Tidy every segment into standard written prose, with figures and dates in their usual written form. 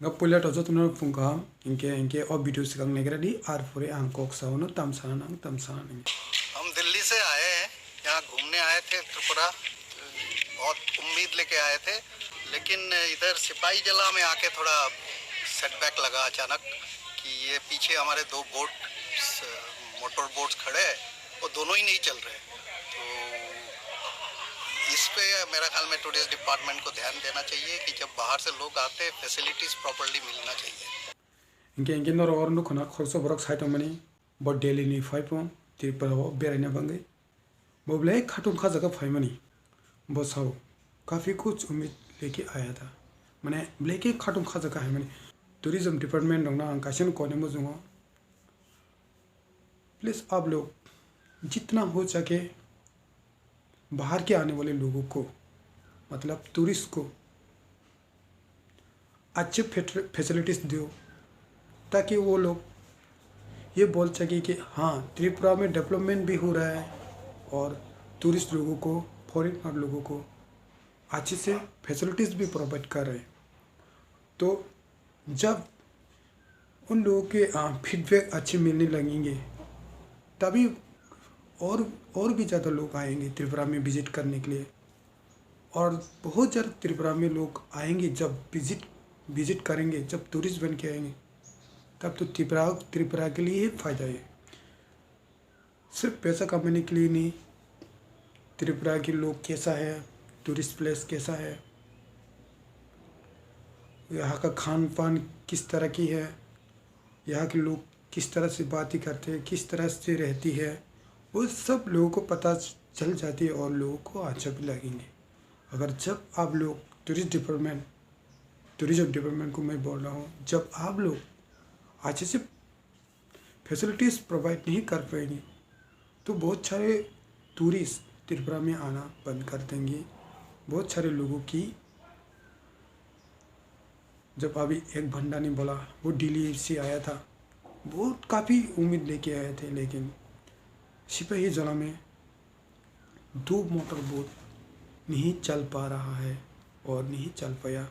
Gapulat also to know Funka, inke or video sigang negradi, are for a Angkok sound, Tamsan, Tamsan. हम दिल्ली से आए हैं, यहाँ घूमने आए थे त्रिपुरा, बहुत उम्मीद लेके आए थे, लेकिन इधर सिपाही जला में आके थोड़ा सेटबैक लगा अचानक कि ये पीछे हमारे दो बोट मोटर बोट्स खड़े हैं, वो दोनों ही नहीं चल रहे। तो इस पे मेरा ख्याल में टूरिस्ट डिपार्टमेंट को ध्यान देना चाहिए कि जब बाहर से लोग आते हैं फैसिलिटीज प्रॉपर्ली मिलना चाहिए। इनके नर और नुखना खरसो बरक साइट मनी बट डेली नी फाइव त्रिपुरा बेरायना बंगे बोबले खाटुम खा जगह फाइ मनी बस हाउ काफ़ी कुछ उम्मीद लेके आया था मैंने ब्लेके खाटुम खा जगह है मनी टूरिज्म डिपार्टमेंट दंगना अंकाशन कोने मुझुंगा प्लीज़ आप लोग जितना हो सके बाहर के आने वाले लोगों को मतलब टूरिस्ट को अच्छे फैसिलिटीज़ दो ताकि वो लोग ये बोल सके कि हाँ त्रिपुरा में डेवलपमेंट भी हो रहा है और टूरिस्ट लोगों को फॉरेनर लोगों को अच्छे से फैसिलिटीज़ भी प्रोवाइड कर रहे हैं। तो जब उन लोगों के फीडबैक अच्छे मिलने लगेंगे तभी और भी ज़्यादा लोग आएंगे त्रिपुरा में विज़िट करने के लिए और बहुत ज़्यादा त्रिपुरा में लोग आएंगे जब विज़िट करेंगे जब टूरिस्ट बन के आएंगे तब तो त्रिपुरा के लिए ही फ़ायदा है। सिर्फ पैसा कमाने के लिए नहीं त्रिपुरा के लोग कैसा है टूरिस्ट प्लेस कैसा है यहाँ का खान पान किस तरह की है यहाँ के लोग किस तरह से बातें करते हैं किस तरह से रहती है वो सब लोगों को पता चल जाती है और लोगों को अच्छा भी लगेंगे। अगर जब आप लोग टूरिज्म डिपार्टमेंट को मैं बोल रहा हूँ जब आप लोग अच्छे से फैसिलिटीज़ प्रोवाइड नहीं कर पाएंगे तो बहुत सारे टूरिस्ट त्रिपुरा में आना बंद कर देंगे। बहुत सारे लोगों की जब अभी एक भंडा ने बोला वो दिल्ली से आया था बहुत काफ़ी उम्मीद लेके आए थे लेकिन सिपाही जला में 2 मोटर बोट नहीं चल पा रहा है और नहीं चल पाया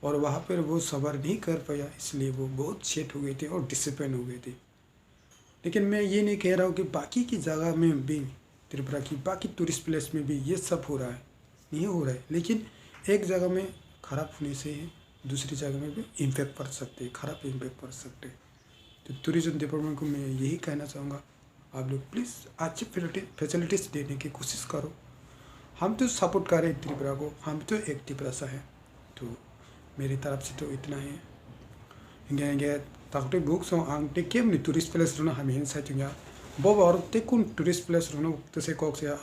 और वहाँ पर वो सवार नहीं कर पाया इसलिए वो बहुत सेट हो गए थे और डिसअपॉइंट हो गए थे। लेकिन मैं ये नहीं कह रहा हूँ कि बाकी की जगह में भी त्रिपुरा की बाकी टूरिस्ट प्लेस में भी ये सब हो रहा है नहीं हो रहा है लेकिन एक जगह में ख़राब होने से दूसरी जगह में भी इम्पैक्ट पड़ सकते हैं ख़राब इम्पैक्ट पड़ सकते हैं। तो टूरिज्म डिपार्टमेंट को मैं यही कहना चाहूँगा आप लोग प्लीज़ अच्छी फैसिलिटीज़ देने की कोशिश करो। हम तो सपोर्ट कर रहे हैं त्रिपुरा को हम तो एक त्रिपुरा सा है तो मेरी तरफ से तो इतना ही है ताकि बुक सो आं टेके नि टूरिस्ट प्लेस रोना हम हिंसा चुंगा बोब और टेकुन टूरिस्ट प्लेस रोना तो से कोक से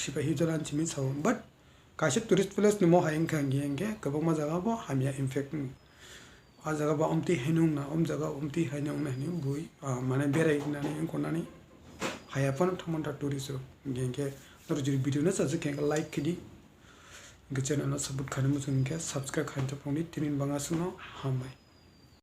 सिपाही जलान चिमी साउ बट कासे टूरिस्ट प्लेस निमो हाइंग खांगे कबो मा जगह बो हम या इनफेक्ट आ जगह बा उमती हैनुंग ना जगह उमती हैनुंग ना नि बुई माने बेराय नानै कोनानै हायापन थमन्टा टूरिस्ट गेंगे नर जुरि भिडियो न सजे केंग लाइक किदि चैनल सपोर्ट खाने मुझे सब्सक्राइब खाने तो तीन बंगा सुनो हम भाई।